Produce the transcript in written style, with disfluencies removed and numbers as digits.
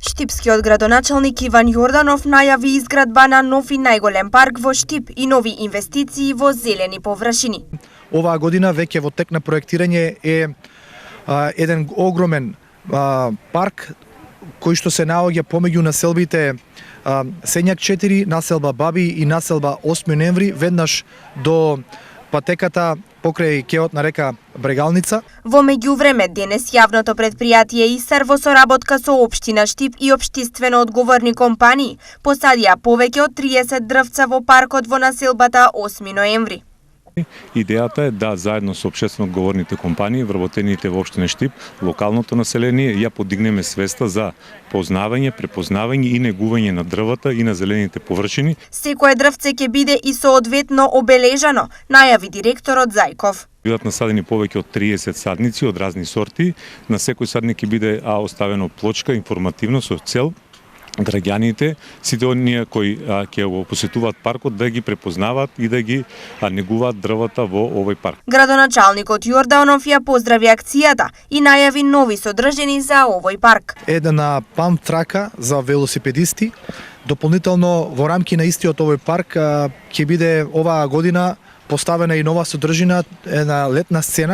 Штипскиот градоначалник Иван Јорданов најави изградба на нов и најголем парк во Штип и нови инвестиции во зелени површини. Оваа година веќе во тек на проектирање е еден огромен парк кој што се наоѓа помеѓу населбите Сењак 4, населба Баби и населба 8 ноември, веднаш до патеката покрај кеот на река Брегалница. Во меѓувреме денес јавното претпријатие ИСАР во соработка со општина Штип и општествено одговорни компании посадија повеќе од 30 дрвца во паркот во населбата 8 ноември. Идејата е да заедно со општествено одговорните компании, вработените во општина Штип, локалното население ја подигнеме свеста за познавање, препознавање и негување на дрвата и на зелените површини. Секое дрвце ќе биде и соодветно обележано, најави директорот Зајков. Бидат насадени повеќе од 30 садници од разни сорти. На секој садник ќе биде оставено плочка информативно со цел граѓаните, сите оние кои ќе го посетуваат паркот да ги препознаваат и да ги негуваат дрвата во овој парк. Градоначалникот Јорданов ја поздрави акцијата и најави нови содржини за овој парк. Една памп трака за велосипедисти. Дополнително во рамки на истиот овој парк ќе биде оваа година поставена и нова содржина, една летна сцена